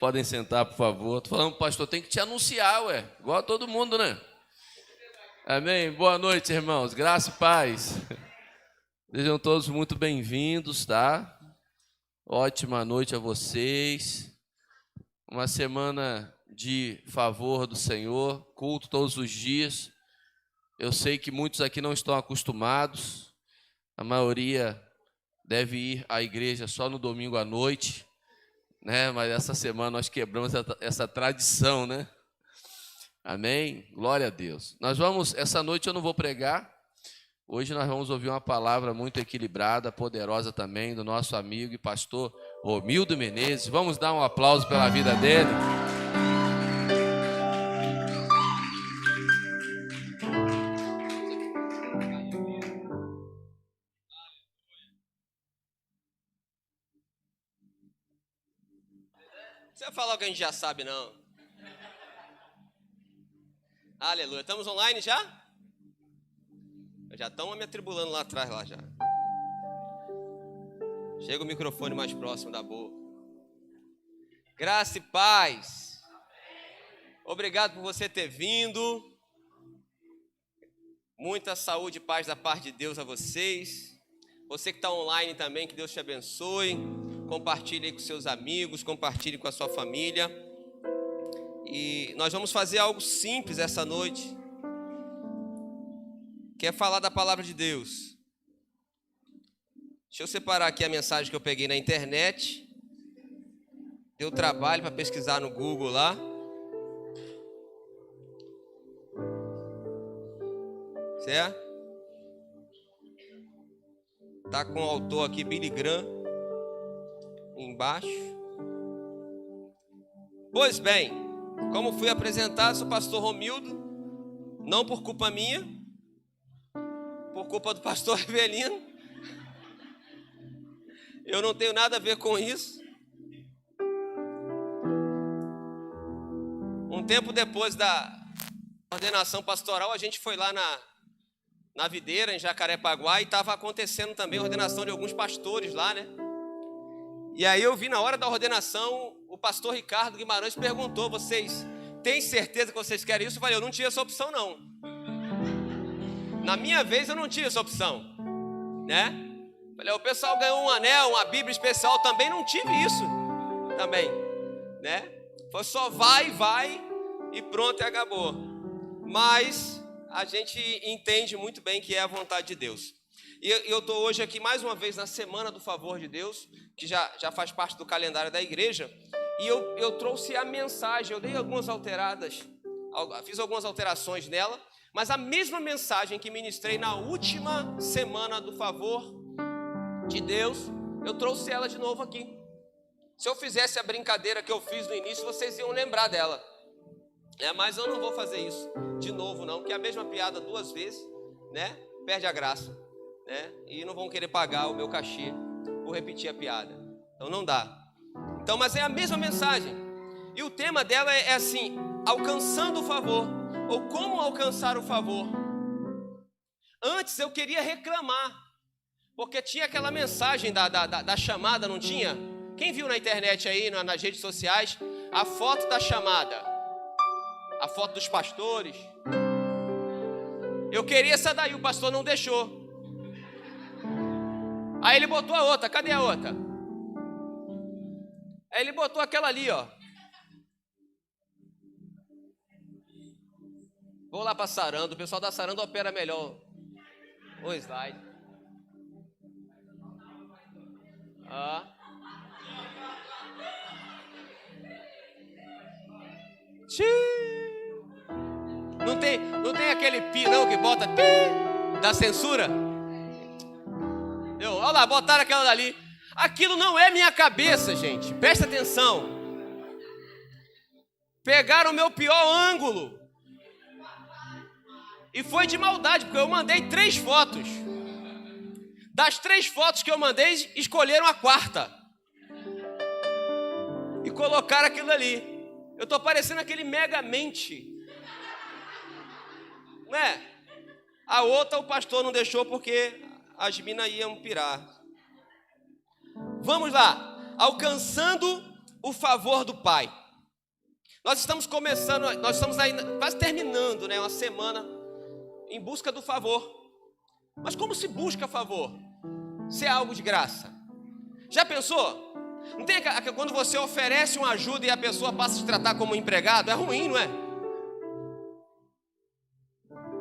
Podem sentar, por favor. Tô falando, pastor, tem que te anunciar, igual a todo mundo, né? Amém? Boa noite, irmãos. Graça e paz. Sejam todos muito bem-vindos, tá? Ótima noite a vocês. Uma semana de favor do Senhor, culto todos os dias. Eu sei que muitos aqui não estão acostumados. A maioria deve ir à igreja só no domingo à noite, né? Mas essa semana nós quebramos essa tradição, né? Amém? Glória a Deus. Essa noite eu não vou pregar. Hoje nós vamos ouvir uma palavra muito equilibrada, poderosa também, do nosso amigo e pastor Romildo Menezes. Vamos dar um aplauso pela vida dele. Você vai falar o que a gente já sabe, não. Aleluia. Estamos online já? Já estão me atribulando lá atrás, lá já. Chega o microfone mais próximo da boca. Graça e paz. Obrigado por você ter vindo. Muita saúde e paz da parte de Deus a vocês. Você que está online também, que Deus te abençoe. Compartilhe aí com seus amigos, compartilhe com a sua família. E nós vamos fazer algo simples essa noite, que é falar da palavra de Deus. Deixa eu separar aqui a mensagem que eu peguei na internet. Deu trabalho para pesquisar no Google lá. Certo? Tá com o autor aqui, Billy Graham, embaixo. Pois bem, como fui apresentado, sou pastor Romildo, não por culpa minha, por culpa do pastor Rivelino. Eu não tenho nada a ver com isso. Um tempo depois da ordenação pastoral, a gente foi lá na Videira, em Jacarepaguá, e estava acontecendo também a ordenação de alguns pastores lá, né? E aí eu vi na hora da ordenação, o pastor Ricardo Guimarães perguntou: vocês têm certeza que vocês querem isso? Eu falei: eu não tinha essa opção não. Na minha vez eu não tinha essa opção, né? Falei: o pessoal ganhou um anel, uma Bíblia especial, também não tive isso, também, né? Foi só vai e pronto, e acabou. Mas a gente entende muito bem que é a vontade de Deus. E eu estou hoje aqui mais uma vez na Semana do Favor de Deus, que já faz parte do calendário da igreja, e eu trouxe a mensagem, eu dei algumas alteradas, fiz algumas alterações nela, mas a mesma mensagem que ministrei na última Semana do Favor de Deus, eu trouxe ela de novo aqui. Se eu fizesse a brincadeira que eu fiz no início, vocês iam lembrar dela. Mas eu não vou fazer isso de novo não, porque é a mesma piada duas vezes, né? Perde a graça, né? E não vão querer pagar o meu cachê por repetir a piada. Então não dá. Então, mas é a mesma mensagem. E o tema dela é assim: alcançando o favor, ou como alcançar o favor. Antes eu queria reclamar, porque tinha aquela mensagem da chamada, não tinha? Quem viu na internet aí, nas redes sociais, a foto da chamada, a foto dos pastores? Eu queria essa daí, o pastor não deixou. Aí ele botou a outra. Cadê a outra? Aí ele botou aquela ali, ó. Vou lá para Sarando. O pessoal da Sarando opera melhor o slide. Não tem aquele pi não que bota pi da censura? Olha lá, botaram aquela dali. Aquilo não é minha cabeça, gente. Presta atenção. Pegaram o meu pior ângulo. E foi de maldade, porque eu mandei 3 fotos. Das 3 fotos que eu mandei, escolheram a 4ª. E colocaram aquilo ali. Eu tô parecendo aquele Megamente. Não é? A outra o pastor não deixou porque as minas iam pirar. Vamos lá. Alcançando o favor do Pai. Nós estamos aí quase terminando, né, uma semana em busca do favor. Mas como se busca favor? Se é algo de graça. Já pensou? Não tem quando você oferece uma ajuda e a pessoa passa a te tratar como um empregado? É ruim, não é?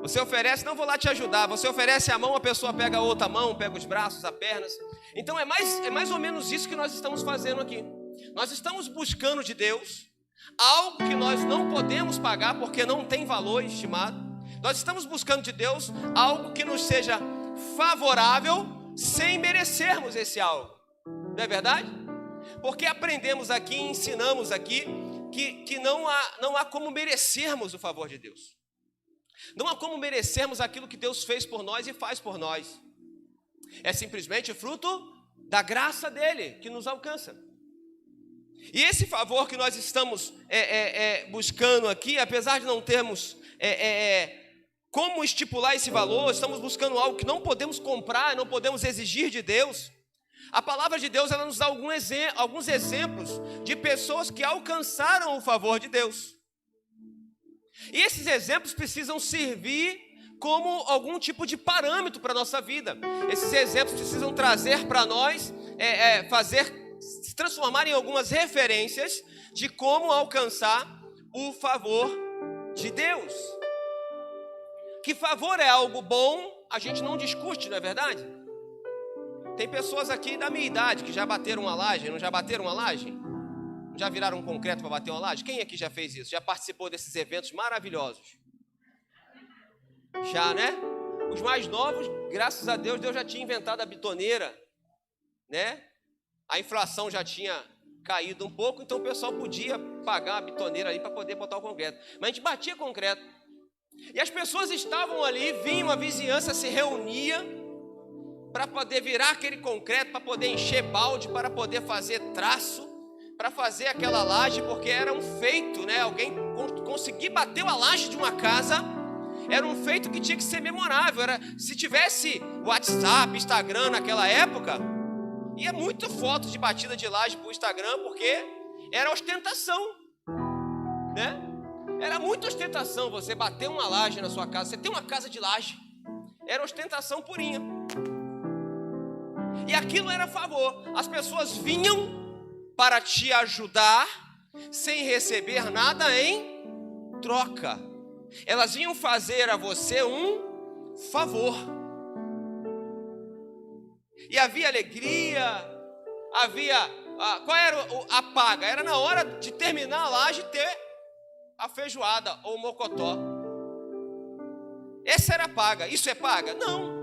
Você oferece, não vou lá te ajudar. Você oferece a mão, a pessoa pega a outra mão, pega os braços, as pernas. Então é mais ou menos isso que nós estamos fazendo aqui. Nós estamos buscando de Deus algo que nós não podemos pagar porque não tem valor estimado. Nós estamos buscando de Deus algo que nos seja favorável sem merecermos esse algo. Não é verdade? Porque aprendemos aqui, ensinamos aqui que não há como merecermos o favor de Deus. Não há como merecermos aquilo que Deus fez por nós e faz por nós. É simplesmente fruto da graça dele que nos alcança. E esse favor que nós estamos buscando aqui, apesar de não termos como estipular esse valor, estamos buscando algo que não podemos comprar, não podemos exigir de Deus. A palavra de Deus, ela nos dá alguns exemplos de pessoas que alcançaram o favor de Deus. E esses exemplos precisam servir como algum tipo de parâmetro para a nossa vida. Esses exemplos precisam trazer para nós, se transformar em algumas referências de como alcançar o favor de Deus. Que favor é algo bom, a gente não discute, não é verdade? Tem pessoas aqui da minha idade que já bateram uma laje, não já bateram uma laje? Já viraram um concreto para bater uma laje? Quem aqui já fez isso? Já participou desses eventos maravilhosos? Já, né? Os mais novos, graças a Deus, Deus já tinha inventado a bitoneira, né? A inflação já tinha caído um pouco, então o pessoal podia pagar a bitoneira ali para poder botar o concreto. Mas a gente batia concreto. E as pessoas estavam ali, vinham, a vizinhança se reunia para poder virar aquele concreto, para poder encher balde, para poder fazer traço, para fazer aquela laje, porque era um feito, né? Alguém conseguir bater a laje de uma casa, era um feito que tinha que ser memorável. Se tivesse WhatsApp, Instagram naquela época, ia muito foto de batida de laje para o Instagram, porque era ostentação, né? Era muita ostentação você bater uma laje na sua casa. Você tem uma casa de laje, era ostentação purinha. E aquilo era favor. As pessoas vinham para te ajudar sem receber nada em troca. Elas vinham fazer a você um favor. E havia alegria, qual era a paga? Era na hora de terminar a laje ter a feijoada ou o mocotó. Essa era a paga. Isso é paga? Não.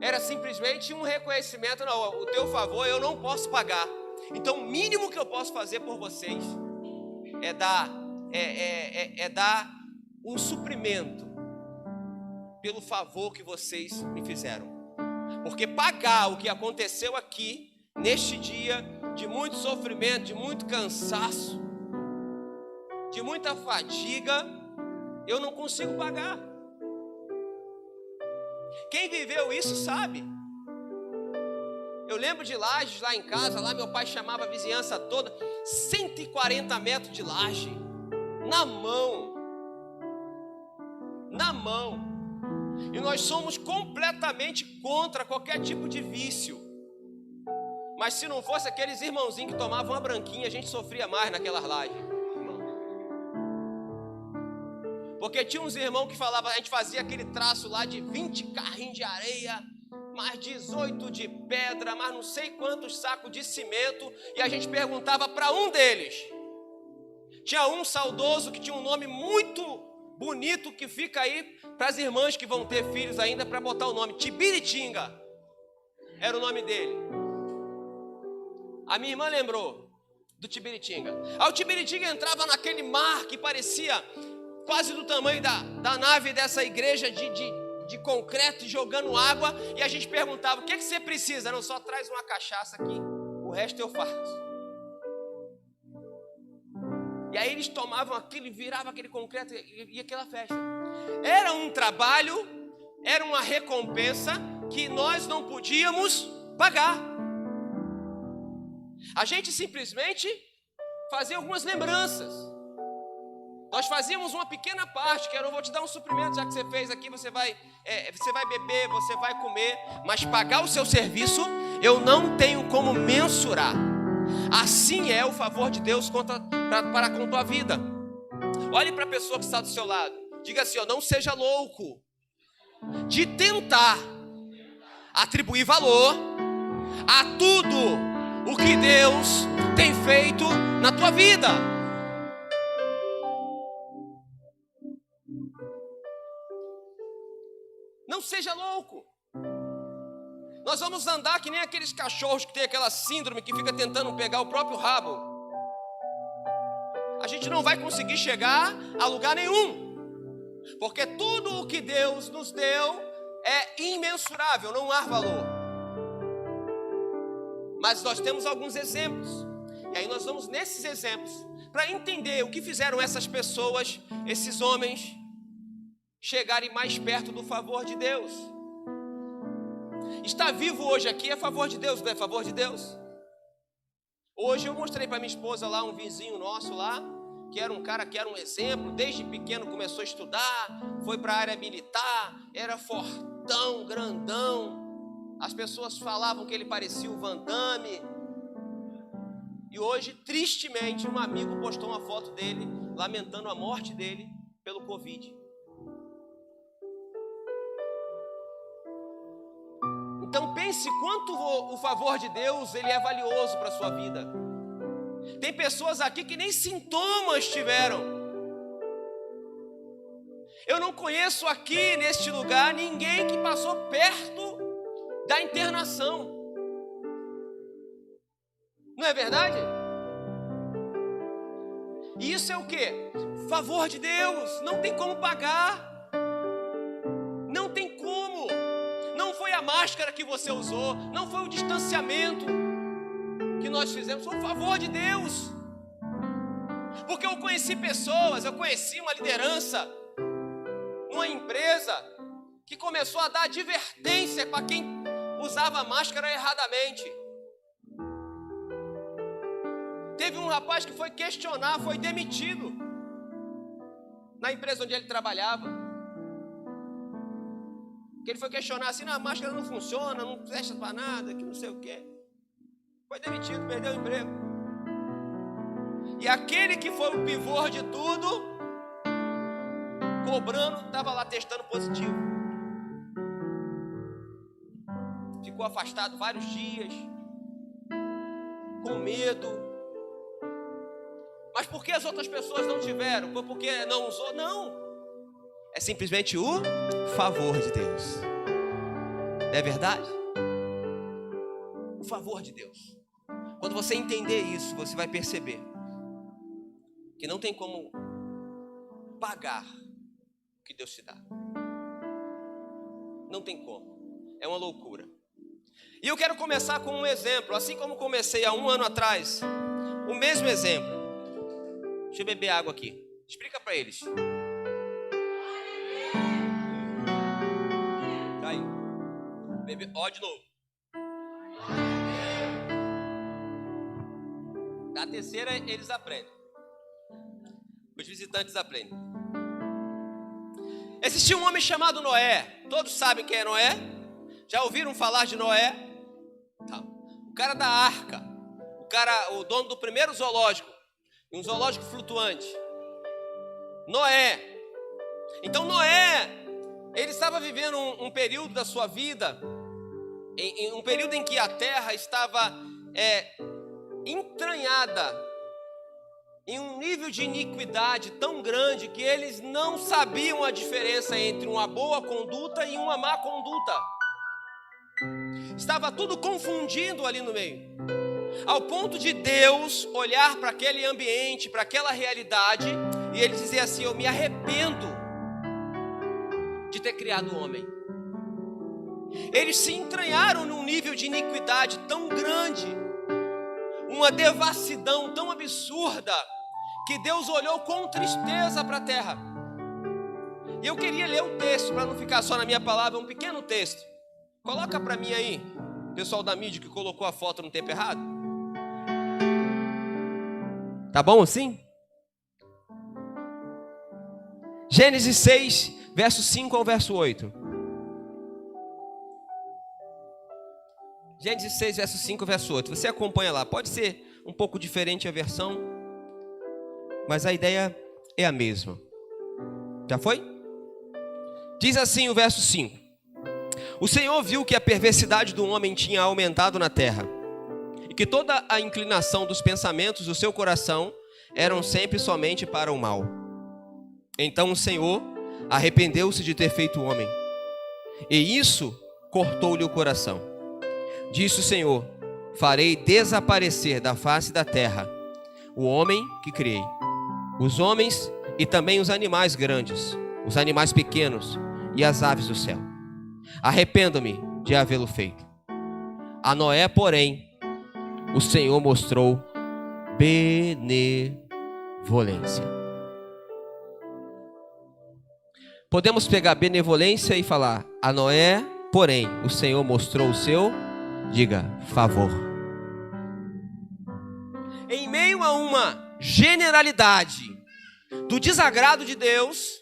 Era simplesmente um reconhecimento. Não, o teu favor eu não posso pagar. Então o mínimo que eu posso fazer por vocês é dar um suprimento pelo favor que vocês me fizeram. Porque pagar o que aconteceu aqui, neste dia de muito sofrimento, de muito cansaço, de muita fadiga, eu não consigo pagar. Quem viveu isso sabe. Eu lembro de lajes lá em casa, lá meu pai chamava a vizinhança toda, 140 metros de laje, na mão. E nós somos completamente contra qualquer tipo de vício. Mas se não fosse aqueles irmãozinhos que tomavam uma branquinha, a gente sofria mais naquelas lajes. Porque tinha uns irmãos que falavam, a gente fazia aquele traço lá de 20 carrinhos de areia, mais 18 de pedra, mais não sei quantos sacos de cimento, e a gente perguntava para um deles. Tinha um saudoso que tinha um nome muito bonito que fica aí para as irmãs que vão ter filhos ainda para botar o nome, Tibiritinga, era o nome dele. A minha irmã lembrou do Tibiritinga. Aí o Tibiritinga entrava naquele mar que parecia quase do tamanho da nave dessa igreja de concreto, jogando água, e a gente perguntava, o que você precisa? Não, só traz uma cachaça aqui, o resto eu faço. E aí eles tomavam aquilo e viravam aquele concreto e aquela festa. Era um trabalho, era uma recompensa que nós não podíamos pagar. A gente simplesmente fazer algumas lembranças. Nós fazíamos uma pequena parte, que era: eu vou te dar um suprimento, já que você fez aqui, você vai beber, você vai comer, mas pagar o seu serviço, eu não tenho como mensurar. Assim é o favor de Deus para com tua vida. Olhe para a pessoa que está do seu lado, diga assim: não seja louco de tentar atribuir valor a tudo o que Deus tem feito na tua vida. Não seja louco. Nós vamos andar que nem aqueles cachorros que tem aquela síndrome que fica tentando pegar o próprio rabo. A gente não vai conseguir chegar a lugar nenhum, porque tudo o que Deus nos deu é imensurável, não há valor. Mas nós temos alguns exemplos, e aí nós vamos nesses exemplos para entender o que fizeram essas pessoas, esses homens, chegarem mais perto do favor de Deus. Estar vivo hoje aqui é favor de Deus, não é favor de Deus? Hoje eu mostrei para minha esposa lá um vizinho nosso lá, que era um cara que era um exemplo, desde pequeno começou a estudar, foi para a área militar, era fortão, grandão, as pessoas falavam que ele parecia o Van Damme. E hoje, tristemente, um amigo postou uma foto dele, lamentando a morte dele pelo Covid. Então pense quanto o favor de Deus ele é valioso para a sua vida. Tem pessoas aqui que nem sintomas tiveram. Eu não conheço aqui neste lugar ninguém que passou perto da internação. Não é verdade? E isso é o quê? Favor de Deus, não tem como pagar. Não tem como. Não foi a máscara que você usou, não foi o distanciamento que nós fizemos, foi o favor de Deus. Porque eu conheci pessoas, eu conheci uma liderança, uma empresa que começou a dar advertência para quem usava máscara erradamente. Teve um rapaz que foi questionar, foi demitido na empresa onde ele trabalhava. Que ele foi questionar assim: não, a máscara não funciona, não presta para nada, que não sei o quê. Foi demitido, perdeu o emprego. E aquele que foi o pivô de tudo, cobrando, estava lá testando positivo. Ficou afastado vários dias, com medo. Mas por que as outras pessoas não tiveram? Foi porque não usou? Não. É simplesmente o favor de Deus. Não é verdade? O favor de Deus. Quando você entender isso, você vai perceber que não tem como pagar o que Deus te dá. Não tem como. É uma loucura. E eu quero começar com um exemplo. Assim como comecei há 1 ano atrás, o mesmo exemplo. Deixa eu beber água aqui. Explica para eles. Ó, de novo. Da terceira eles aprendem. Os visitantes aprendem. Existia um homem chamado Noé. Todos sabem quem é Noé? Já ouviram falar de Noé? Tá. O cara da arca. O dono do primeiro zoológico. Um zoológico flutuante. Noé. Então Noé, ele estava vivendo um período da sua vida, em um período em que a terra estava entranhada em um nível de iniquidade tão grande que eles não sabiam a diferença entre uma boa conduta e uma má conduta. Estava tudo confundindo ali no meio, ao ponto de Deus olhar para aquele ambiente, para aquela realidade, e ele dizer assim: eu me arrependo de ter criado o homem. Eles se entranharam num nível de iniquidade tão grande, uma devassidão tão absurda, que Deus olhou com tristeza para a terra. E eu queria ler um texto, para não ficar só na minha palavra, um pequeno texto. Coloca para mim aí, pessoal da mídia que colocou a foto no tempo errado. Tá bom assim? Gênesis 6, verso 5 ao verso 8. Gênesis 6, verso 5 ao verso 8. Você acompanha lá. Pode ser um pouco diferente a versão, mas a ideia é a mesma. Já foi? Diz assim o verso 5. O Senhor viu que a perversidade do homem tinha aumentado na terra, e que toda a inclinação dos pensamentos do seu coração eram sempre somente para o mal. Então o Senhor arrependeu-se de ter feito o homem, e isso cortou-lhe o coração. Disse o Senhor: farei desaparecer da face da terra o homem que criei, os homens e também os animais grandes, os animais pequenos e as aves do céu. Arrependo-me de havê-lo feito. A Noé, porém, o Senhor mostrou benevolência. Podemos pegar benevolência e falar: a Noé, porém, o Senhor mostrou o seu, diga, favor. Em meio a uma generalidade do desagrado de Deus,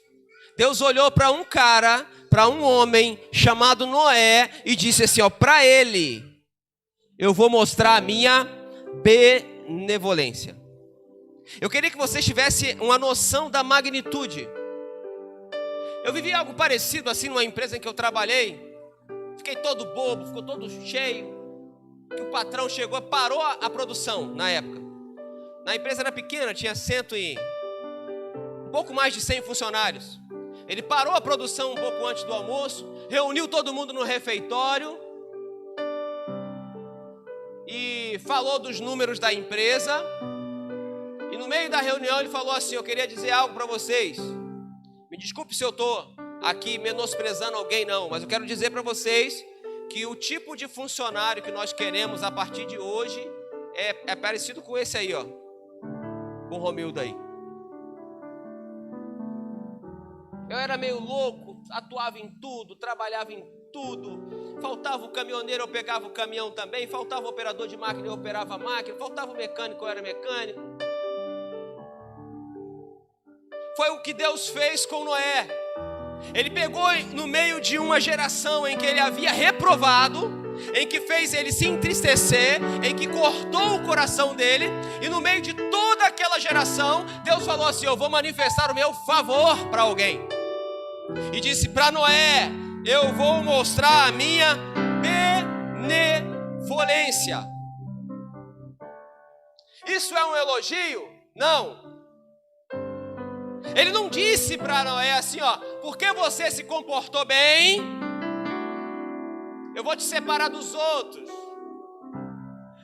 Deus olhou para um cara, para um homem chamado Noé e disse assim, ó, para ele eu vou mostrar a minha benevolência. Eu queria que você tivesse uma noção da magnitude. Eu vivi algo parecido assim numa empresa em que eu trabalhei. Fiquei todo bobo, ficou todo cheio. Que o patrão chegou, parou a produção na época. Na empresa era pequena, tinha um pouco mais de 100 funcionários. Ele parou a produção um pouco antes do almoço, reuniu todo mundo no refeitório e falou dos números da empresa. E no meio da reunião ele falou assim: eu queria dizer algo para vocês. Me desculpe se eu estou aqui menosprezando alguém, não, mas eu quero dizer para vocês que o tipo de funcionário que nós queremos a partir de hoje é parecido com esse aí, ó, com o Romildo aí. Eu era meio louco, atuava em tudo, trabalhava em tudo. Faltava o caminhoneiro, eu pegava o caminhão também. Faltava o operador de máquina, eu operava a máquina. Faltava o mecânico, eu era mecânico. Foi o que Deus fez com Noé. Ele pegou no meio de uma geração em que ele havia reprovado, em que fez ele se entristecer, em que cortou o coração dele, e no meio de toda aquela geração, Deus falou assim: eu vou manifestar o meu favor para alguém. E disse para Noé: eu vou mostrar a minha benevolência. Isso é um elogio? Não. Ele não disse para Noé assim, ó, porque você se comportou bem, eu vou te separar dos outros.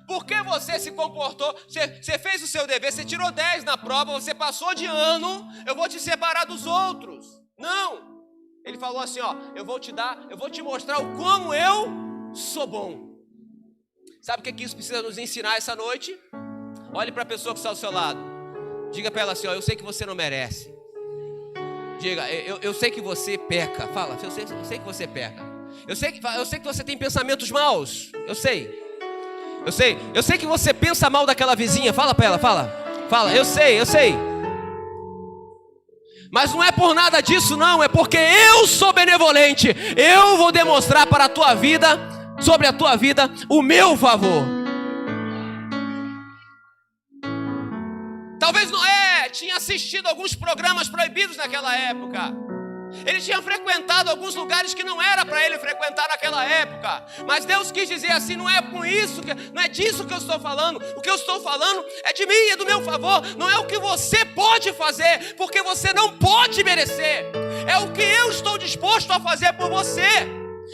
Porque você se comportou, você fez o seu dever, você tirou 10 na prova, você passou de ano, eu vou te separar dos outros. Não. Ele falou assim, ó, eu vou te mostrar o como eu sou bom. Sabe o que isso precisa nos ensinar essa noite? Olhe para a pessoa que está ao seu lado. Diga para ela assim, ó, eu sei que você não merece. Diga, eu sei que você peca. Fala, eu sei que você peca. Eu sei que você tem pensamentos maus. Eu sei que você pensa mal daquela vizinha. Fala para ela, fala, eu sei. Mas não é por nada disso não, é porque eu sou benevolente. Eu vou demonstrar para a tua vida, sobre a tua vida, o meu favor. Talvez Noé tinha assistido alguns programas proibidos naquela época. Ele tinha frequentado alguns lugares que não era para ele frequentar naquela época. Mas Deus quis dizer assim, não é disso que eu estou falando. O que eu estou falando é de mim, é do meu favor. Não é o que você pode fazer, porque você não pode merecer. É o que eu estou disposto a fazer por você.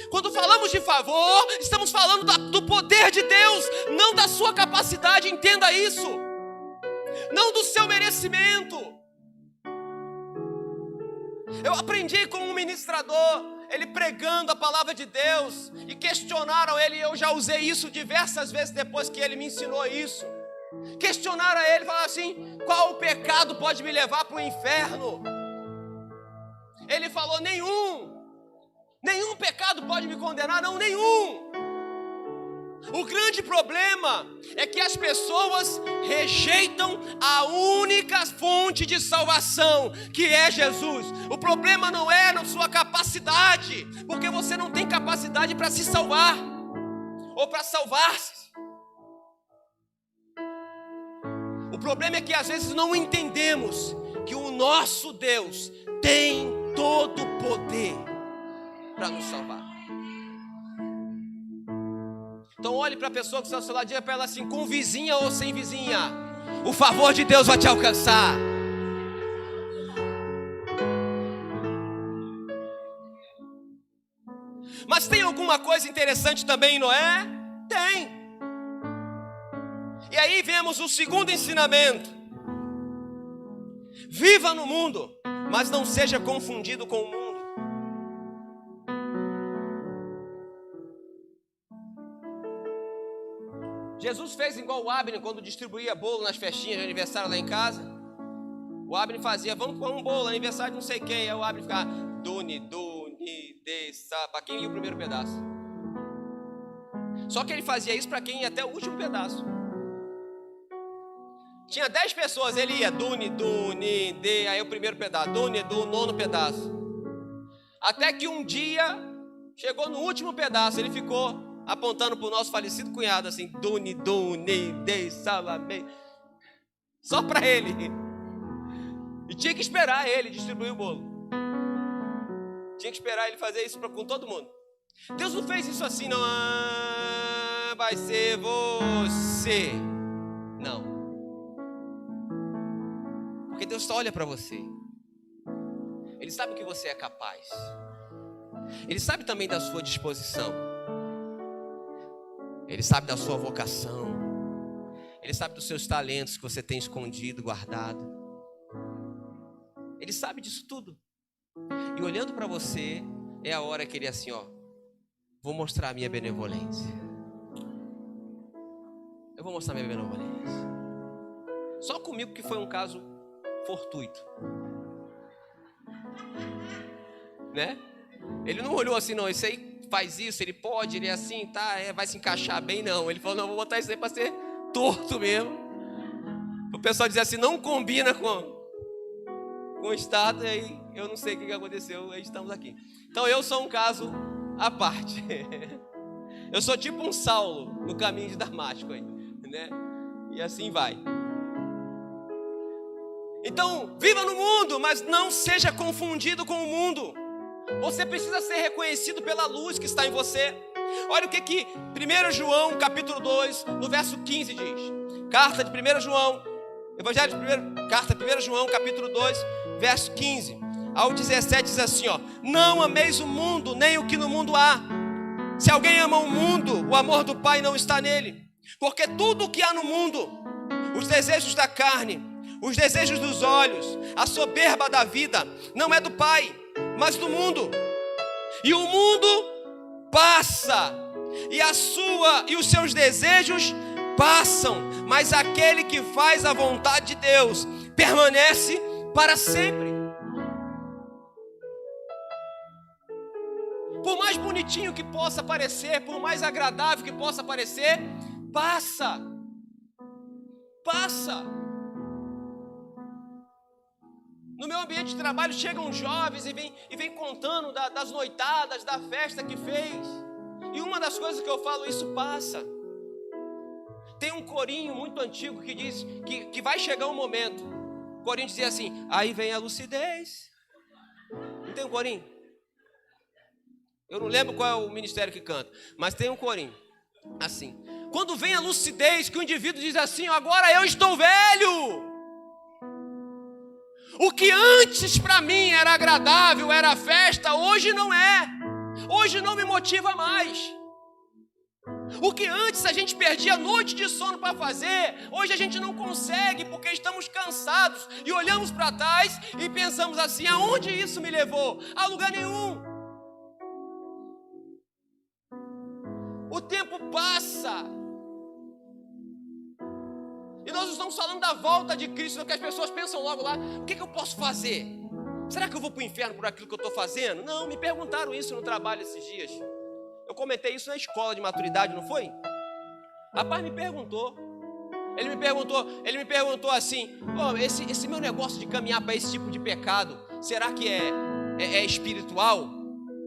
Quando falamos de favor, estamos falando do poder de Deus, não da sua capacidade, entenda isso. Não do seu merecimento. Eu aprendi com um ministrador, ele pregando a palavra de Deus, e questionaram ele, e eu já usei isso diversas vezes depois que ele me ensinou isso. Questionaram ele, falaram assim, qual o pecado pode me levar para o inferno? Ele falou, nenhum pecado pode me condenar, não, nenhum. O grande problema é que as pessoas rejeitam a única fonte de salvação, que é Jesus. O problema não é na sua capacidade, porque você não tem capacidade para se salvar ou para salvar-se. O problema é que às vezes não entendemos que o nosso Deus tem todo o poder para nos salvar. Então olhe para a pessoa que está ao seu lado e diga para ela assim, com vizinha ou sem vizinha, o favor de Deus vai te alcançar. Mas tem alguma coisa interessante também em Noé? Tem. E aí vemos o segundo ensinamento. Viva no mundo, mas não seja confundido com o mundo. Jesus fez igual o Abner quando distribuía bolo nas festinhas de aniversário lá em casa. O Abner fazia, vamos comer um bolo, aniversário de não sei quem. Aí o Abner ficava, duni, de, sa, para quem ia o primeiro pedaço. Só que ele fazia isso para quem ia até o último pedaço. Tinha 10 pessoas, ele ia, duni, de, aí o primeiro pedaço, duni, do nono pedaço. Até que um dia, chegou no último pedaço, ele ficou apontando para o nosso falecido cunhado, assim, duni, de, salamei. Só para ele. E tinha que esperar ele distribuir o bolo. Tinha que esperar ele fazer isso com todo mundo. Deus não fez isso assim, não. Ah, vai ser você. Não. Porque Deus só olha para você. Ele sabe que você é capaz. Ele sabe também da sua disposição. Ele sabe da sua vocação. Ele sabe dos seus talentos que você tem escondido, guardado. Ele sabe disso tudo. E olhando para você, é a hora que ele é assim, ó, vou mostrar a minha benevolência. Eu vou mostrar a minha benevolência. Só comigo que foi um caso fortuito. Né? Ele não olhou assim, não, isso aí faz isso, ele pode, ele é assim, tá, vai se encaixar bem, não. Ele falou, não, vou botar isso aí para ser torto mesmo. O pessoal dizer assim, não combina com o Estado, e aí eu não sei o que aconteceu, aí estamos aqui. Então eu sou um caso à parte. Eu sou tipo um Saulo no caminho de Damasco, aí, né? E assim vai. Então, viva no mundo, mas não seja confundido com o mundo. Você precisa ser reconhecido pela luz que está em você. Olha o que 1 João, capítulo 2, no verso 15 diz. Carta de 1 João, Evangelho de carta de 1 João, capítulo 2, verso 15 ao 17 diz assim, ó: não ameis o mundo, nem o que no mundo há. Se alguém ama o mundo, o amor do Pai não está nele. Porque tudo o que há no mundo, os desejos da carne, os desejos dos olhos, a soberba da vida, não é do Pai, mas do mundo. E o mundo passa, e os seus desejos passam, mas aquele que faz a vontade de Deus permanece para sempre. Por mais bonitinho que possa parecer, por mais agradável que possa parecer, passa. No meu ambiente de trabalho chegam jovens e vem contando das noitadas, da festa que fez. E uma das coisas que eu falo, isso passa. Tem um corinho muito antigo que diz que vai chegar um momento. O corinho dizia assim, aí vem a lucidez. Não tem um corinho? Eu não lembro qual é o ministério que canta, mas tem um corinho assim. Quando vem a lucidez, que o indivíduo diz assim, agora eu estou velho. O que antes para mim era agradável, era festa, hoje não é. Hoje não me motiva mais. O que antes a gente perdia noite de sono para fazer, hoje a gente não consegue porque estamos cansados. E olhamos para trás e pensamos assim, aonde isso me levou? A lugar nenhum. O tempo passa. E nós estamos falando da volta de Cristo, que as pessoas pensam logo lá, o que eu posso fazer? Será que eu vou para o inferno por aquilo que eu estou fazendo? Não, me perguntaram isso no trabalho esses dias. Eu comentei isso na escola de maturidade, não foi? Rapaz, me perguntou. Ele me perguntou assim: oh, esse meu negócio de caminhar para esse tipo de pecado, será que é espiritual?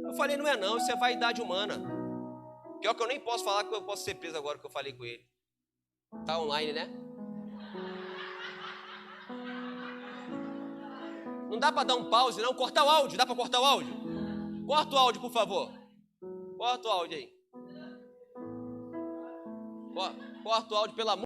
Eu falei: não é não, isso é vaidade humana. Pior que eu nem posso falar, que eu posso ser preso agora que eu falei com ele. Tá online, né? Não dá para dar um pause, não? Cortar o áudio, dá para cortar o áudio? Corta o áudio, por favor. Corta o áudio aí. Corta o áudio, pelo amor.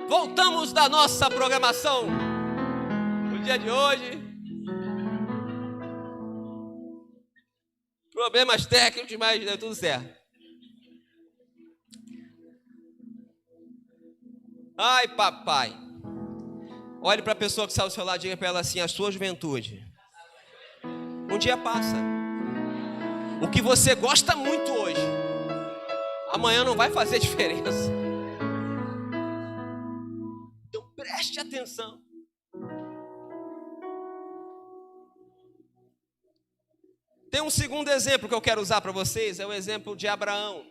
Voltamos da nossa programação no dia de hoje. Problemas técnicos, mas deu tudo certo. Ai, papai. Olhe para a pessoa que está ao seu lado e diga para ela assim: a sua juventude um dia passa. O que você gosta muito hoje, amanhã não vai fazer diferença. Então preste atenção. Tem um segundo exemplo que eu quero usar para vocês, é o exemplo de Abraão.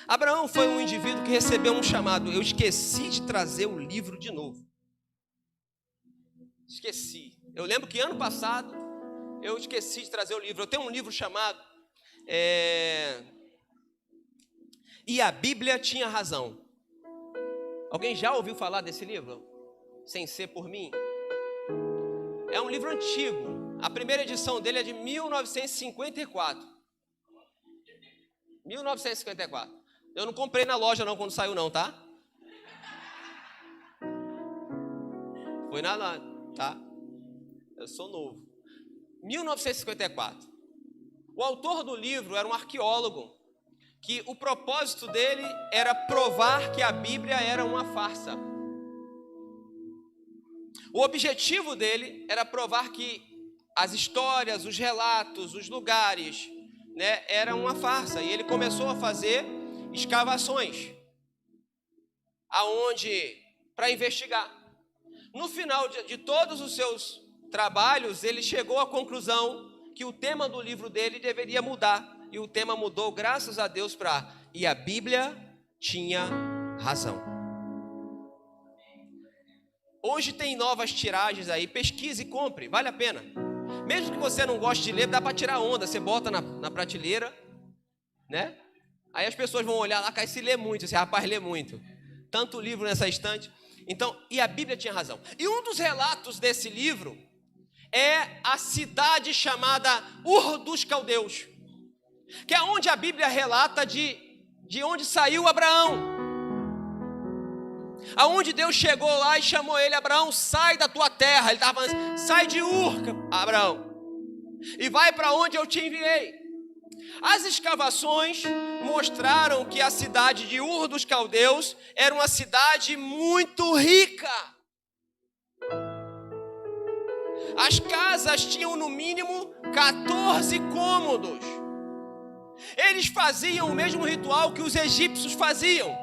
Abraão foi um indivíduo que recebeu um chamado. Eu esqueci de trazer o livro de novo. Esqueci. Eu lembro que ano passado eu esqueci de trazer o livro. Eu tenho um livro chamado E a Bíblia Tinha Razão. Alguém já ouviu falar desse livro? Sem Ser Por Mim? É um livro antigo. A primeira edição dele é de 1954. 1954. Eu não comprei na loja não quando saiu não, tá? Foi lá, tá? Eu sou novo. 1954. O autor do livro era um arqueólogo, que o propósito dele era provar que a Bíblia era uma farsa. O objetivo dele era provar que as histórias, os relatos, os lugares, né, eram uma farsa. E ele começou a fazer escavações para investigar. No final de todos os seus trabalhos, ele chegou à conclusão que o tema do livro dele deveria mudar. E o tema mudou, graças a Deus, para E a Bíblia Tinha Razão. Hoje tem novas tiragens aí, pesquise e compre, vale a pena. Mesmo que você não goste de ler, dá para tirar onda. Você bota na prateleira, né? Aí as pessoas vão olhar lá, cara, se lê muito, esse rapaz lê muito. Tanto livro nessa estante. Então, E a Bíblia Tinha Razão. E um dos relatos desse livro é a cidade chamada Ur dos Caldeus, que é onde a Bíblia relata de onde saiu Abraão. Aonde Deus chegou lá e chamou ele: Abraão, sai da tua terra. Ele estava falando: sai de Ur, Abraão, e vai para onde eu te enviei. As escavações mostraram que a cidade de Ur dos Caldeus era uma cidade muito rica. As casas tinham no mínimo 14 cômodos. Eles faziam o mesmo ritual que os egípcios faziam,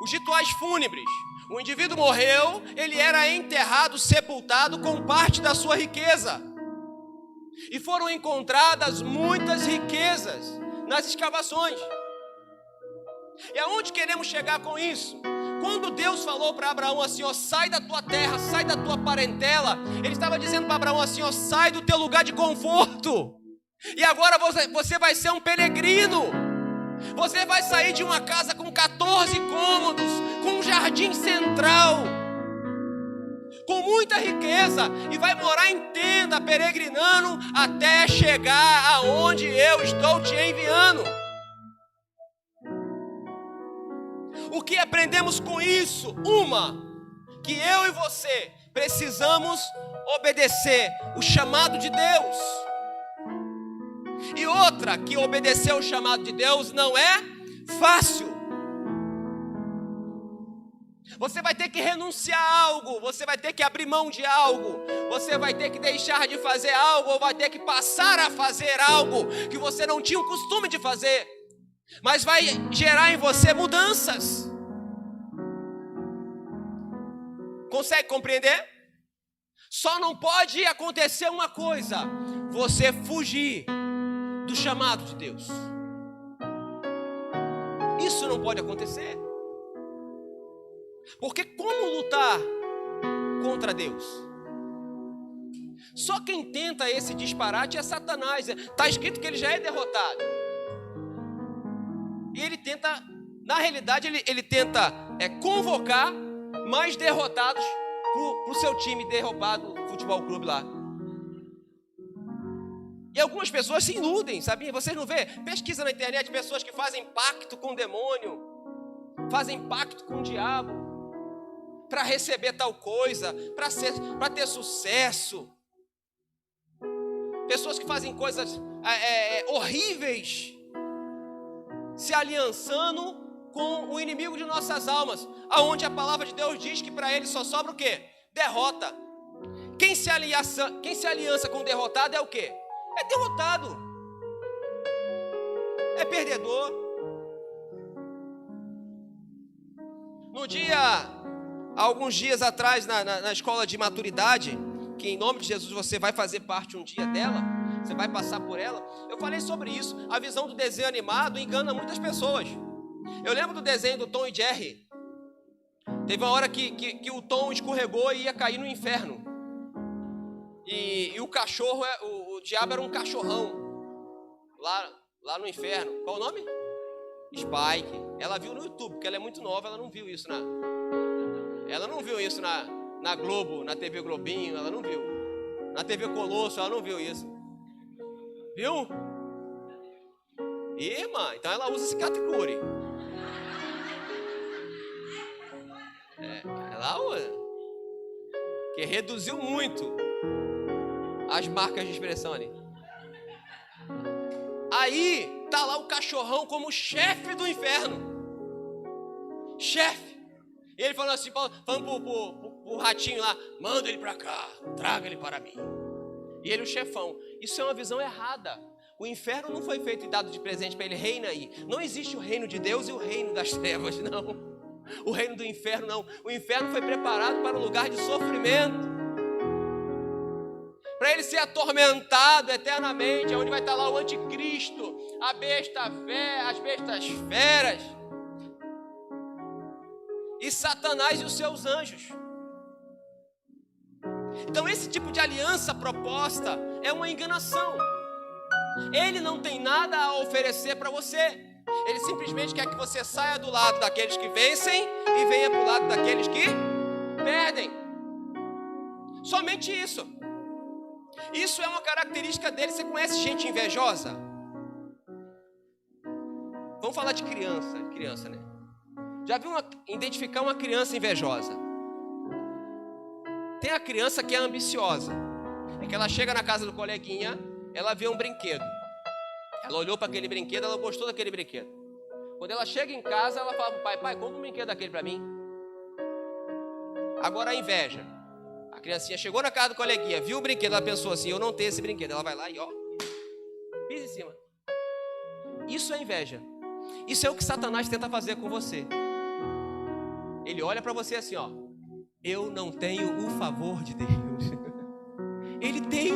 os rituais fúnebres. O indivíduo morreu, ele era enterrado, sepultado com parte da sua riqueza. E foram encontradas muitas riquezas nas escavações. E aonde queremos chegar com isso? Quando Deus falou para Abraão assim, ó, sai da tua terra, sai da tua parentela, Ele estava dizendo para Abraão assim, ó, sai do teu lugar de conforto. E agora você vai ser um peregrino. Você vai sair de uma casa com 14 cômodos, com um jardim central, com muita riqueza, e vai morar em tenda, peregrinando, até chegar aonde eu estou te enviando. O que aprendemos com isso? Que eu e você precisamos obedecer o chamado de Deus. E outra, que obedecer o chamado de Deus não é fácil. Você vai ter que renunciar a algo, você vai ter que abrir mão de algo, você vai ter que deixar de fazer algo, ou vai ter que passar a fazer algo que você não tinha o costume de fazer, mas vai gerar em você mudanças. Consegue compreender? Só não pode acontecer uma coisa: você fugir do chamado de Deus. Isso não pode acontecer. Porque como lutar contra Deus? Só quem tenta esse disparate é Satanás. Está escrito que ele já é derrotado. E ele tenta, na realidade, ele tenta convocar mais derrotados para o seu time derrotado, futebol clube lá. E algumas pessoas se iludem, sabia? Vocês não vê? Pesquisa na internet pessoas que fazem pacto com o demônio, fazem pacto com o diabo, para receber tal coisa, para ter sucesso. Pessoas que fazem coisas horríveis, se aliançando com o inimigo de nossas almas, aonde a palavra de Deus diz que para ele só sobra o quê? Derrota. Quem se aliança com o derrotado é o quê? É derrotado, é perdedor. Alguns dias atrás, na escola de maturidade, que em nome de Jesus você vai fazer parte um dia dela, você vai passar por ela, eu falei sobre isso. A visão do desenho animado engana muitas pessoas. Eu lembro do desenho do Tom e Jerry. Teve uma hora que o Tom escorregou e ia cair no inferno. E o cachorro, o diabo era um cachorrão lá no inferno. Qual o nome? Spike. Ela viu no YouTube, porque ela é muito nova, ela não viu isso na Globo, na TV Globinho, ela não viu. Na TV Colosso, ela não viu isso. Viu? Irmã, então ela usa cicatricure. Ela usa. Que reduziu muito as marcas de expressão ali. Aí tá lá o cachorrão como chefe do inferno. Chefe. E ele falou assim, falando pro ratinho lá, manda ele pra cá, traga ele para mim. E ele o chefão. Isso é uma visão errada. O inferno não foi feito e dado de presente para ele, reina aí. Não existe o reino de Deus e o reino das trevas, não. O reino do inferno, não. O inferno foi preparado para um lugar de sofrimento, para ele ser atormentado eternamente, onde vai estar lá o anticristo, as bestas feras, e Satanás e os seus anjos. Então esse tipo de aliança proposta é uma enganação. Ele não tem nada a oferecer para você. Ele simplesmente quer que você saia do lado daqueles que vencem e venha para o lado daqueles que perdem. Somente isso. Isso é uma característica dele. Você conhece gente invejosa? Vamos falar de criança, né? Já viu identificar uma criança invejosa? Tem a criança que é ambiciosa. É que ela chega na casa do coleguinha, ela vê um brinquedo. Ela olhou para aquele brinquedo, ela gostou daquele brinquedo. Quando ela chega em casa, ela fala pro pai, compra um brinquedo daquele para mim. Agora a inveja. A criancinha chegou na casa do coleguinha, viu o brinquedo, ela pensou assim, eu não tenho esse brinquedo. Ela vai lá e pisa em cima. Isso é inveja. Isso é o que Satanás tenta fazer com você. Ele olha para você assim, eu não tenho o favor de Deus. Ele tem.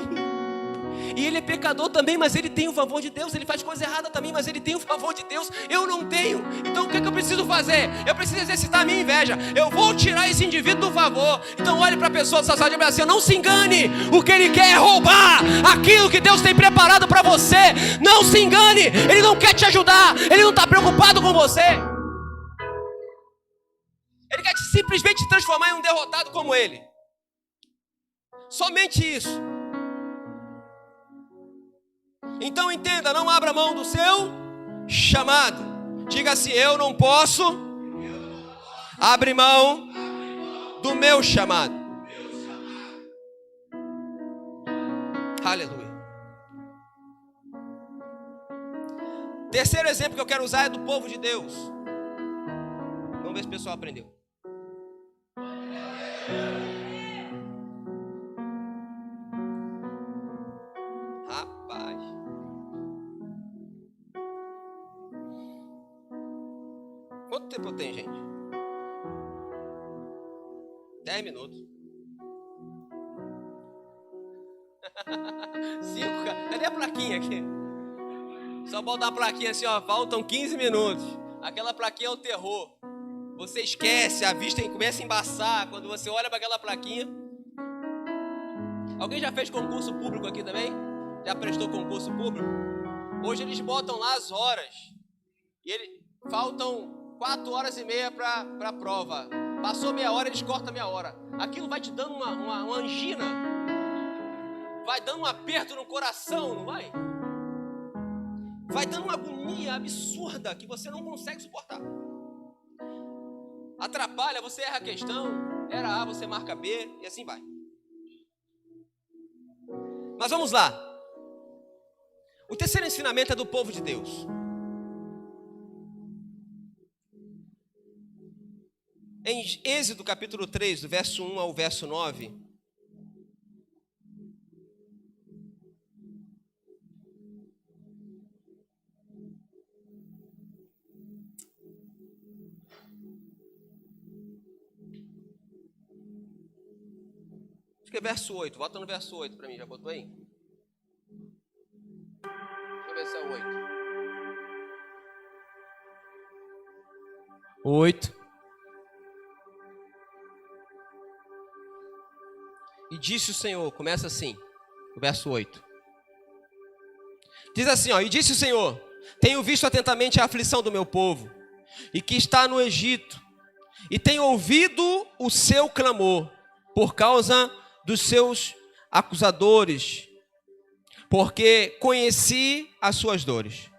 E ele é pecador também, mas ele tem o favor de Deus. Ele faz coisa errada também, mas ele tem o favor de Deus. Eu não tenho. Então o que eu preciso fazer? Eu preciso exercitar a minha inveja. Eu vou tirar esse indivíduo do favor. Então olhe para a pessoa do sacerdote e diga assim: não se engane. O que ele quer é roubar aquilo que Deus tem preparado para você. Não se engane. Ele não quer te ajudar. Ele não está preocupado com você. Ele quer simplesmente te transformar em um derrotado como ele. Somente isso. Então entenda, não abra mão do seu chamado. Diga assim: eu não posso abrir mão do meu chamado. Aleluia. Terceiro exemplo que eu quero usar é do povo de Deus. Vamos ver se o pessoal aprendeu. Rapaz. Quanto tempo eu tenho, gente? 10 minutos. 5, cara. Cadê a plaquinha aqui? Só botar a plaquinha assim, ó. Faltam 15 minutos. Aquela plaquinha é o terror. Você esquece, a vista começa a embaçar quando você olha para aquela plaquinha. Alguém já fez concurso público aqui também? Já prestou concurso público? Hoje eles botam lá as horas. E faltam 4 horas e meia para a prova. Passou meia hora, eles cortam meia hora. Aquilo vai te dando uma angina. Vai dando um aperto no coração, não vai? Vai dando uma agonia absurda que você não consegue suportar. Atrapalha, você erra a questão. Era A, você marca B e assim vai. Mas vamos lá. O terceiro ensinamento é do povo de Deus. Em Êxodo capítulo 3, do verso 1 ao verso 9. Acho que é verso 8. Volta no verso 8 para mim, já botou aí? Deixa eu ver se é o 8. 8. E disse o Senhor, começa assim, o verso 8. Diz assim, ó: e disse o Senhor: tenho visto atentamente a aflição do meu povo, e que está no Egito, e tenho ouvido o seu clamor, por causa dos seus acusadores, porque conheci as suas dores.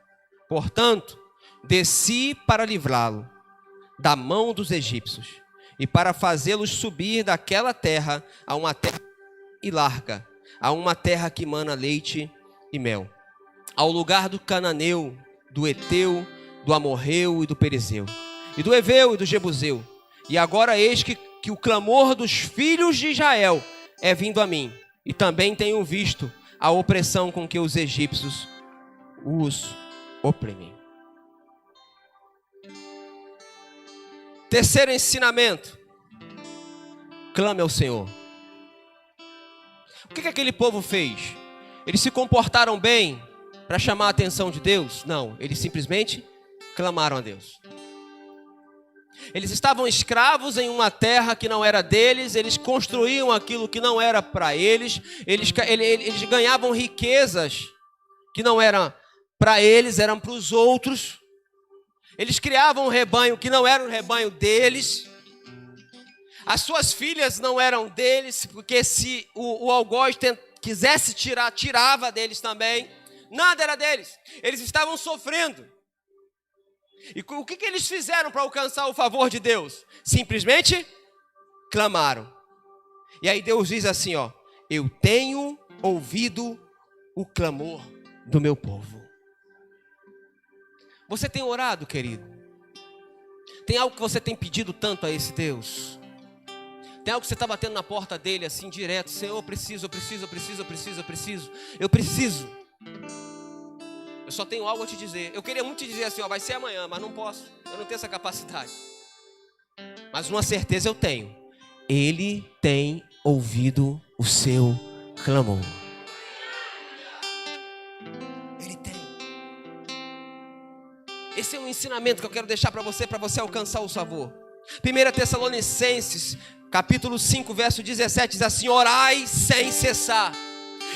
Portanto, desci para livrá-lo da mão dos egípcios, e para fazê-los subir daquela terra a uma terra e larga, a uma terra que mana leite e mel, ao lugar do cananeu, do Eteu, do Amorreu e do Perezeu, e do Eveu e do Jebuseu. E agora eis que o clamor dos filhos de Israel é vindo a mim, e também tenho visto a opressão com que os egípcios os oprimem. Terceiro ensinamento: clame ao Senhor. O que aquele povo fez? Eles se comportaram bem para chamar a atenção de Deus? Não, eles simplesmente clamaram a Deus. Eles estavam escravos em uma terra que não era deles, eles construíam aquilo que não era para eles, eles ganhavam riquezas que não eram para eles, eram para os outros. Eles criavam um rebanho que não era um rebanho deles. As suas filhas não eram deles, porque se o algoz quisesse tirar, tirava deles também. Nada era deles. Eles estavam sofrendo. E o que eles fizeram para alcançar o favor de Deus? Simplesmente clamaram. E aí Deus diz assim, ó: eu tenho ouvido o clamor do meu povo. Você tem orado, querido? Tem algo que você tem pedido tanto a esse Deus? Tem algo que você está batendo na porta dele assim direto: Senhor, eu preciso. Eu só tenho algo a te dizer. Eu queria muito te dizer assim, ó, vai ser amanhã, mas não posso. Eu não tenho essa capacidade. Mas uma certeza eu tenho: Ele tem ouvido o seu clamor. Esse é um ensinamento que eu quero deixar para você alcançar o favor. 1 Tessalonicenses, capítulo 5, verso 17, diz assim: orai sem cessar.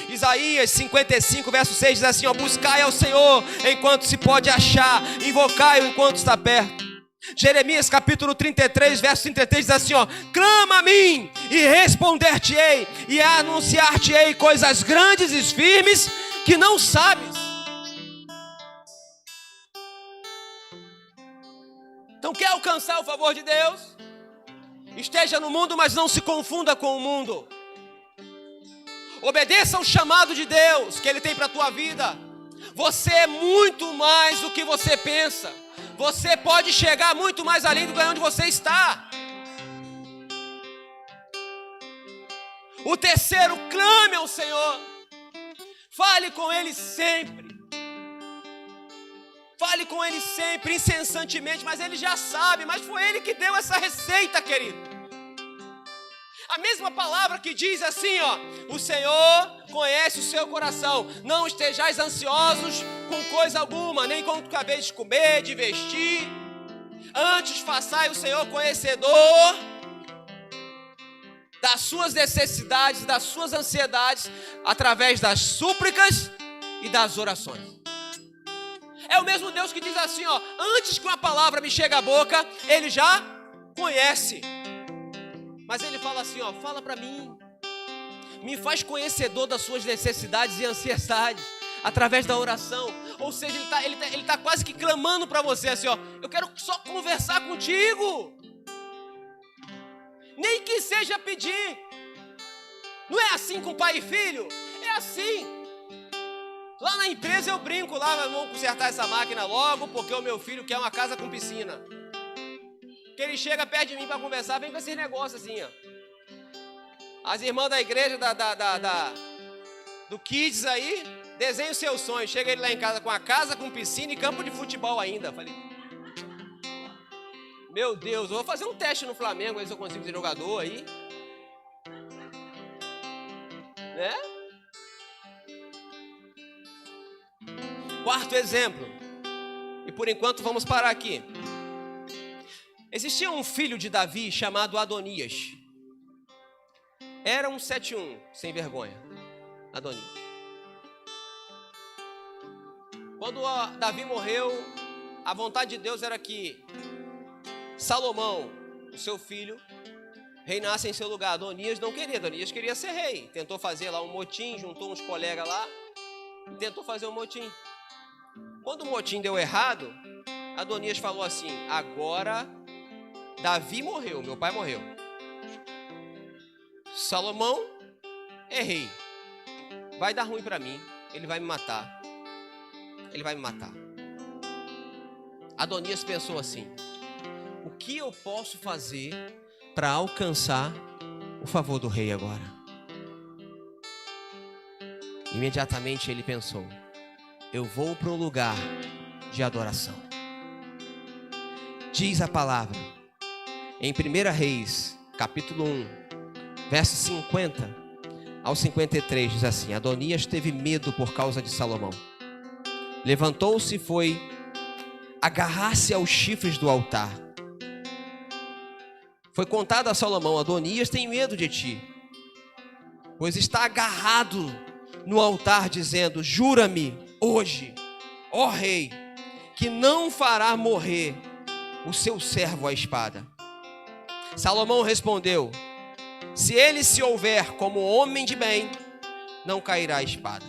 Isaías 55, verso 6 diz assim: buscai ao Senhor enquanto se pode achar, invocai-o enquanto está perto. Jeremias capítulo 33, verso 33 diz assim: clama a mim e responder-te-ei, e anunciar-te-ei coisas grandes e firmes que não sabes. Então, quer alcançar o favor de Deus? Esteja no mundo, mas não se confunda com o mundo. Obedeça ao chamado de Deus que Ele tem para a tua vida. Você é muito mais do que você pensa. Você pode chegar muito mais além do que onde você está. O terceiro, clame ao Senhor. Fale com Ele sempre. Fale com Ele sempre, incessantemente, mas Ele já sabe, mas foi Ele que deu essa receita, querido. A mesma palavra que diz assim, o Senhor conhece o seu coração. Não estejais ansiosos com coisa alguma, nem com o que acabeis de comer, de vestir. Antes façai o Senhor conhecedor das suas necessidades, das suas ansiedades, através das súplicas e das orações. É o mesmo Deus que diz assim, antes que uma palavra me chegue à boca, Ele já conhece. Mas Ele fala assim, fala para mim. Me faz conhecedor das suas necessidades e ansiedades, através da oração. Ou seja, Ele tá quase que clamando para você assim, eu quero só conversar contigo. Nem que seja pedir. Não é assim com pai e filho? É assim. Lá na empresa eu brinco lá, vamos consertar essa máquina logo, porque o meu filho quer uma casa com piscina. Que ele chega perto de mim para conversar, vem com esses negócios assim, As irmãs da igreja, do Kids aí, desenham os seus sonhos. Chega ele lá em casa com a casa, com piscina e campo de futebol ainda. Falei, meu Deus, eu vou fazer um teste no Flamengo, aí se eu consigo ser jogador aí. Né? Quarto exemplo, e por enquanto vamos parar aqui. Existia um filho de Davi chamado Adonias. Era um 7-1, sem vergonha, Adonias. Quando Davi morreu, a vontade de Deus era que Salomão, o seu filho, reinasse em seu lugar. Adonias não queria, Adonias queria ser rei. Tentou fazer lá um motim, juntou uns colegas lá e tentou fazer um motim. Quando o motim deu errado, Adonias falou assim: agora Davi morreu, meu pai morreu. Salomão é rei. Vai dar ruim para mim, ele vai me matar. Ele vai me matar. Adonias pensou assim: o que eu posso fazer para alcançar o favor do rei agora? Imediatamente ele pensou: eu vou para um lugar de adoração. Diz a palavra em 1 Reis, capítulo 1, versos 50 ao 53, diz assim: Adonias teve medo por causa de Salomão. Levantou-se e foi agarrar-se aos chifres do altar. Foi contado a Salomão: Adonias tem medo de ti, pois está agarrado no altar, dizendo: jura-me hoje, ó rei, que não fará morrer o seu servo à espada. Salomão respondeu: se ele se houver como homem de bem, não cairá a espada.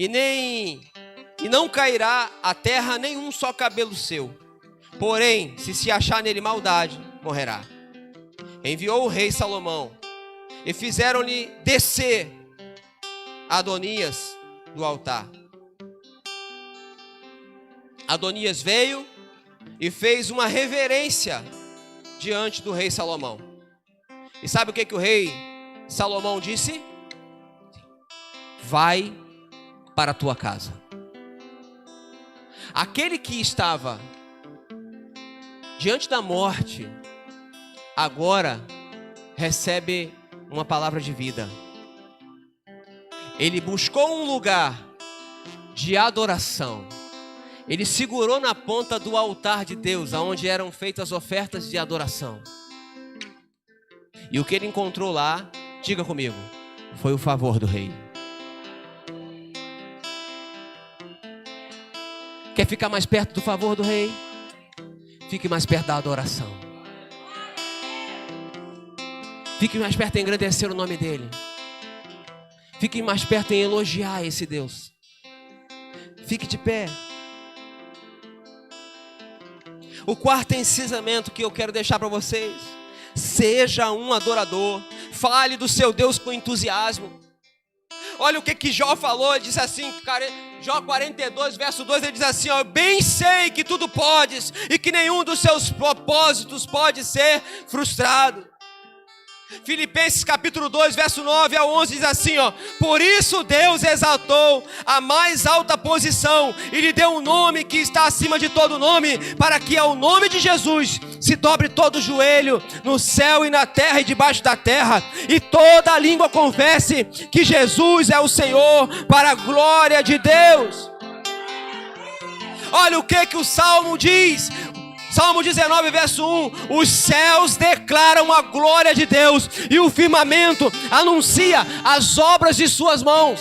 E não cairá a terra nenhum só cabelo seu. Porém, se achar nele maldade, morrerá. Enviou o rei Salomão, e fizeram-lhe descer Adonias do altar. Adonias veio e fez uma reverência diante do rei Salomão. E sabe o que o rei Salomão disse? Vai para a tua casa. Aquele que estava diante da morte, agora recebe uma palavra de vida. Ele buscou um lugar de adoração Ele segurou na ponta do altar de Deus, aonde eram feitas as ofertas de adoração. E o que ele encontrou lá, diga comigo, foi o favor do rei. Quer ficar mais perto do favor do rei? Fique mais perto da adoração. Fique mais perto em engrandecer o nome dele. Fique mais perto em elogiar esse Deus. Fique de pé. O quarto ensinamento que eu quero deixar para vocês: seja um adorador. Fale do seu Deus com entusiasmo. Olha o que Jó falou, ele disse assim, Jó 42, verso 2, ele diz assim, ó: bem sei que tudo podes e que nenhum dos seus propósitos pode ser frustrado. Filipenses capítulo 2, verso 9 a 11 diz assim, ó: por isso Deus exaltou a mais alta posição e lhe deu um nome que está acima de todo nome, para que ao nome de Jesus se dobre todo o joelho no céu e na terra e debaixo da terra, e toda a língua confesse que Jesus é o Senhor, para a glória de Deus. Olha o que o Salmo diz. Salmo 19, verso 1: os céus declaram a glória de Deus, e o firmamento anuncia as obras de suas mãos.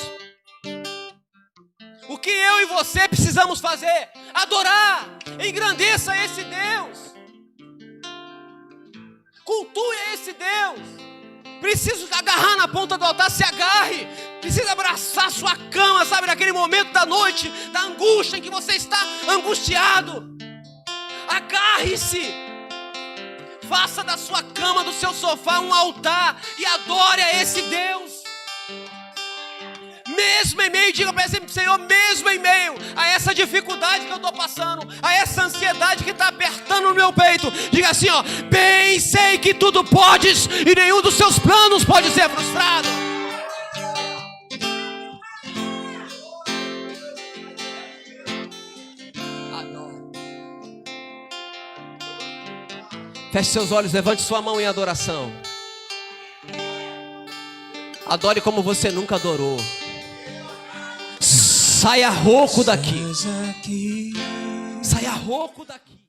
O que eu e você precisamos fazer? Adorar, engrandeça esse Deus, cultue esse Deus. Precisa agarrar na ponta do altar, se agarre. Precisa abraçar sua cama, sabe, naquele momento da noite, da angústia em que você está angustiado. Agarre-se, faça da sua cama, do seu sofá um altar e adore a esse Deus. Mesmo em meio, diga para esse Senhor, mesmo em meio a essa dificuldade que eu estou passando, a essa ansiedade que está apertando no meu peito, diga assim, ó: bem sei que tudo podes e nenhum dos seus planos pode ser frustrado. Feche seus olhos, levante sua mão em adoração. Adore como você nunca adorou. Saia rouco daqui. Saia rouco daqui.